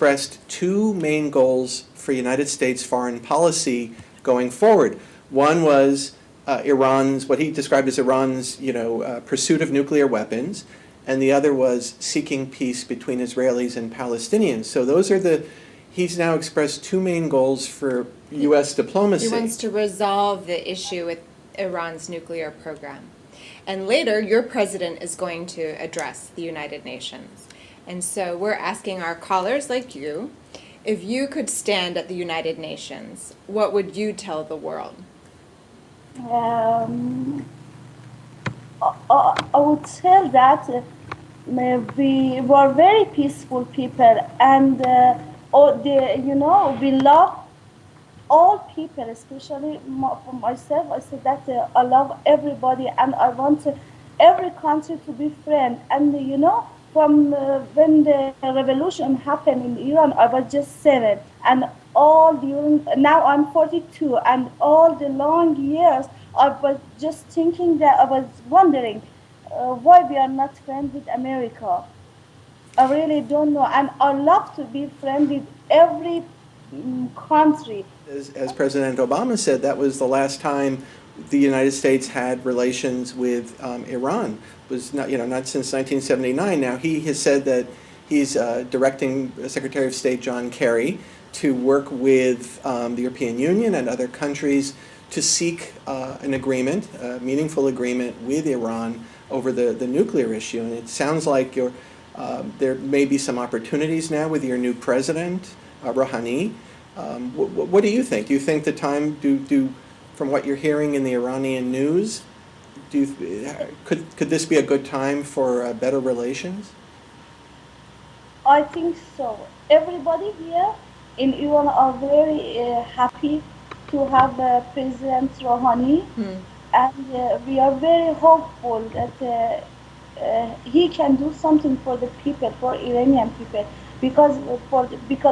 expressed two main goals for United States foreign policy going forward. One was Iran's, what he described as Iran's, pursuit of nuclear weapons, and the other was seeking peace between Israelis and Palestinians. So those are he's now expressed two main goals for U.S. diplomacy. He wants to resolve the issue with Iran's nuclear program. And later, your president is going to address the United Nations. And so we're asking our callers like you, if you could stand at the United Nations, what would you tell the world? I would tell that we were very peaceful people, and we love all people, especially for myself. I said that I love everybody, and I want every country to be friend. And from when the revolution happened in Iran, I was just 7, and now I'm 42, and all the long years I was just thinking that I was wondering why we are not friends with America. I really don't know, and I love to be friends with every country. As President Obama said, that was the last time the United States had relations with Iran. It was not since 1979. Now he has said that he's directing Secretary of State John Kerry to work with the European Union and other countries to seek an agreement, a meaningful agreement with Iran over the nuclear issue. And it sounds like there may be some opportunities now with your new president, Rouhani. What do you think? Do you think the time, from what you're hearing in the Iranian news, could this be a good time for better relations? I think so. Everybody here in Iran are very happy to have President Rouhani, and we are very hopeful that he can do something for the people, for Iranian people. Because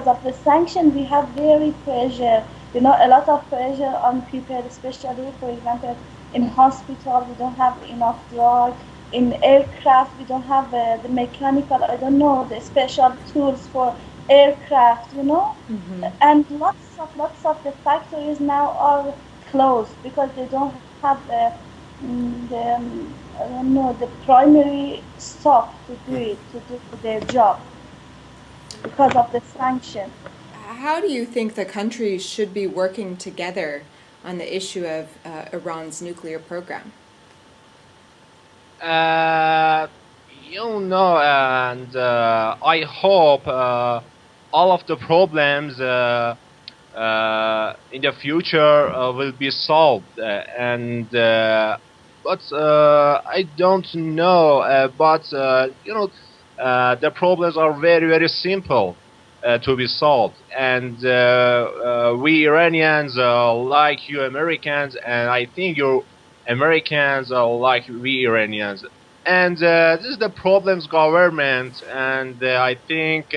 of the sanction, we have very pressure, a lot of pressure on people, especially, for example, in hospital, we don't have enough drugs. In aircraft, we don't have the mechanical, the special tools for aircraft, And lots of the factories now are closed because they don't have the primary stuff to do their job, because of the sanction. How do you think the countries should be working together on the issue of Iran's nuclear program? And I hope all of the problems in the future will be solved. But I don't know. But the problems are very, very simple to be solved. And we Iranians like you Americans, and I think you Americans are like we Iranians. And this is the problems government, and I think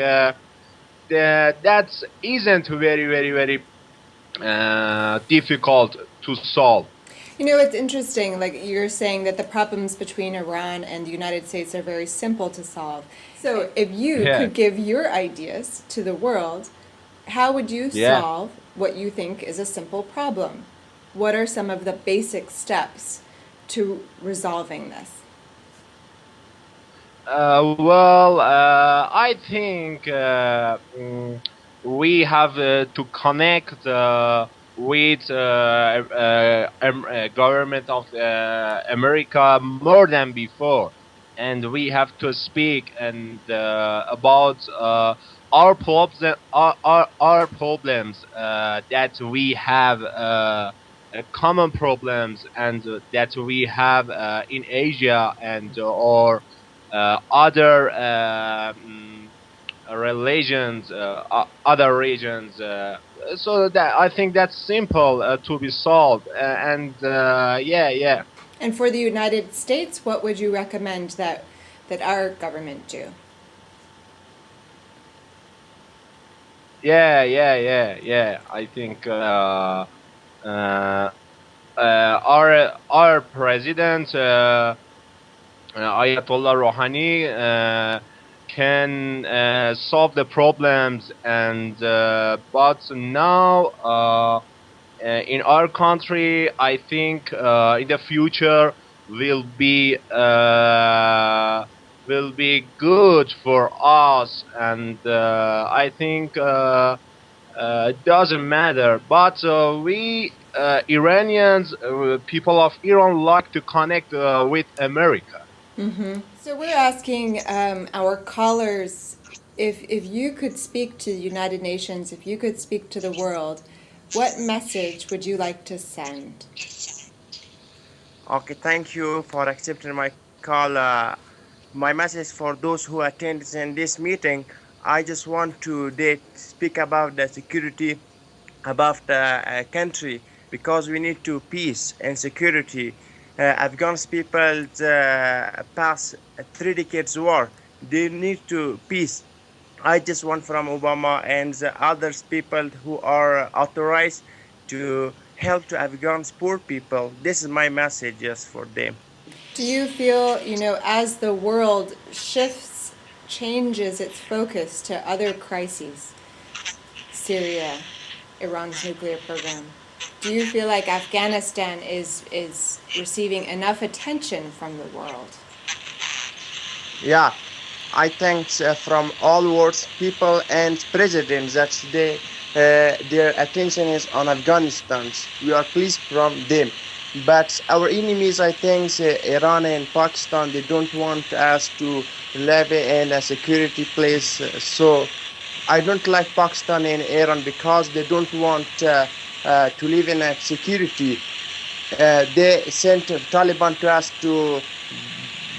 that isn't very, very, very difficult to solve. It's interesting, like you're saying that the problems between Iran and the United States are very simple to solve. So if you could give your ideas to the world, how would you solve what you think is a simple problem? What are some of the basic steps to resolving this? I think we have to connect with government of America more than before, and we have to speak and about our problems, our problems that we have. Common problems and that we have in Asia and or other religions, other regions. So that I think that's simple to be solved. Yeah. And for the United States, what would you recommend that our government do? Yeah. I think our president Ayatollah Rouhani can solve the problems. And but now in our country, I think in the future will be uh, will be good for us. And I think it doesn't matter. But we Iranians, people of Iran, like to connect with America. So we're asking our callers if you could speak to the United Nations, if you could speak to the world, what message would you like to send? Okay, thank you for accepting my call. My message for those who attend in this meeting, I just want to speak about the security about the country, because we need to peace and security. Afghan's people pass 3 decades war. They need to peace. I just want from Obama and the others people who are authorized to help to Afghan's poor people. This is my message just for them. Do you feel, as the world changes its focus to other crises, Syria, Iran's nuclear program, do you feel like Afghanistan is receiving enough attention from the world? Yeah, I think from all worlds, people and presidents that their attention is on Afghanistan. We are pleased from them. But our enemies, I think, Iran and Pakistan, they don't want us to live in a security place. So I don't like Pakistan and Iran because they don't want to live in a security. They sent Taliban to us to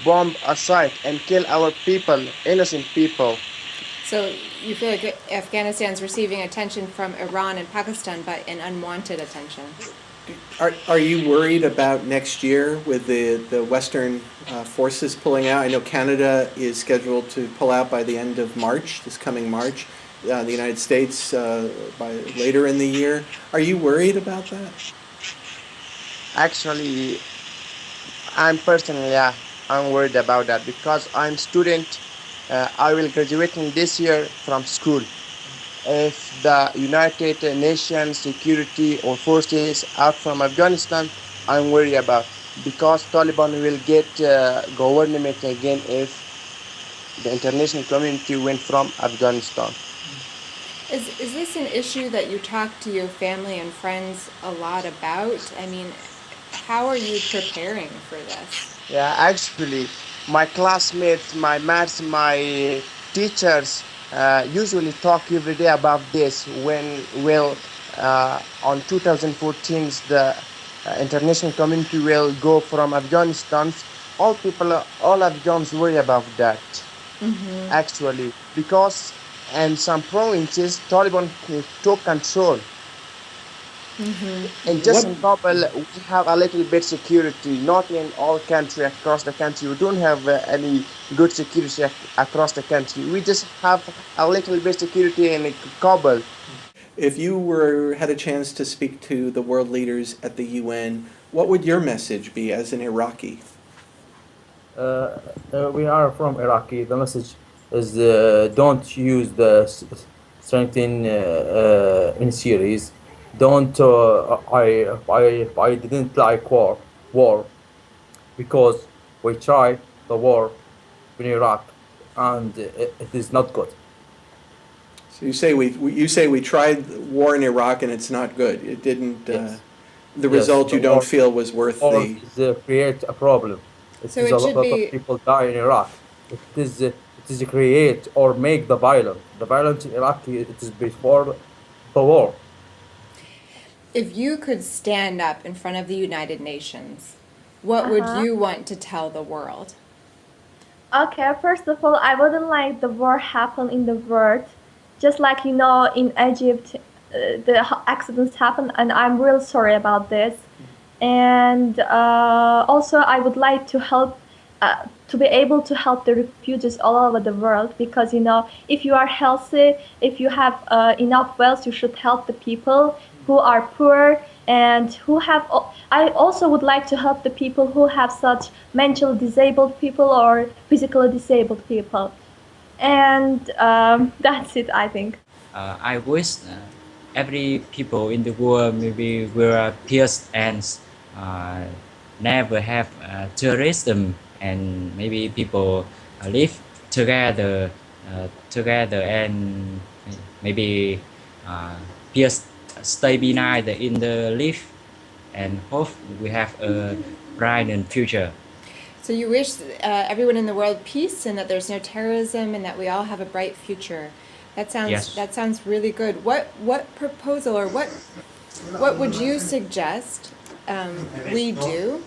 bomb a site and kill our people, innocent people. So you feel like Afghanistan's receiving attention from Iran and Pakistan, but an unwanted attention. Are you worried about next year with the Western forces pulling out? I know Canada is scheduled to pull out by the end of March, this coming March. The United States by later in the year. Are you worried about that? Actually, I'm personally, yeah, I'm worried about that because I'm student. I will graduate in this year from school. If the United Nations security or forces out from Afghanistan, I'm worried about because Taliban will get government again if the international community went from Afghanistan. Is this an issue that you talk to your family and friends a lot about? I mean, how are you preparing for this? Yeah, actually, my classmates, my maths, my teachers usually talk every day about this. On 2014, the international community will go from Afghanistan. All Afghans worry about that. Actually, because in some provinces, Taliban took control. And just in Kabul, we have a little bit security. Not in all country across the country. We don't have any good security across the country. We just have a little bit security in Kabul. If you had a chance to speak to the world leaders at the UN, what would your message be as an Iraqi? We are from Iraqi. The message is don't use the strength in series. Don't I didn't like war because we tried the war in Iraq and it is not good. So you say we tried war in Iraq and it's not good. It didn't. Yes. The Yes, result the you don't war- feel was worth Or the. is create a problem. So It is it a should lot be- of people die in Iraq. It is create or make the violence. The violence in Iraq it is before the war. If you could stand up in front of the United Nations, what would you want to tell the world? Okay, first of all, I wouldn't like the war happen in the world. Just like in Egypt, the accidents happen, and I'm real sorry about this. And also, I would like to help, to be able to help the refugees all over the world, because if you are healthy, if you have enough wealth, you should help the people who are poor and who have. I also would like to help the people who have such mentally disabled people or physically disabled people. And that's it, I think. I wish every people in the world maybe will peace and uh, never have terrorism, and maybe people live together together, and maybe peace stay behind in the life, and hope we have a bright and future. So you wish everyone in the world peace and that there's no terrorism and that we all have a bright future. Yes. That sounds really good. What proposal or what would you suggest we do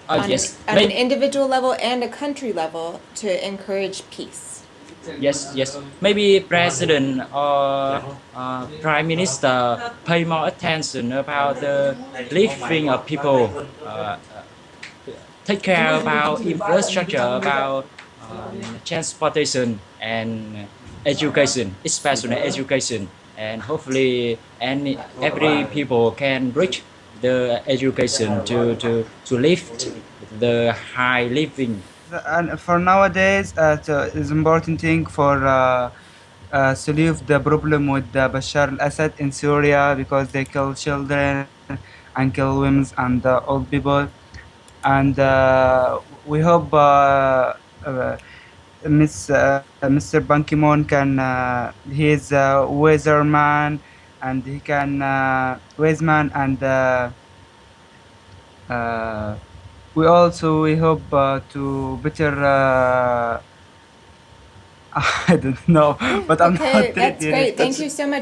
on, Yes. on an individual level and a country level to encourage peace? Yes. Maybe president or prime minister pay more attention about the living of people. Take care about infrastructure, about transportation and education, especially education, and hopefully every people can reach the education to lift the high living. And for nowadays, it's important thing for solve the problem with the Bashar al-Assad in Syria, because they kill children and kill women and old people. And we hope Mr. Ban Ki-moon can he is a weatherman, and he can weatherman, and we hope to better I don't know, but I'm Okay, not that's ready. great. Thank you so much.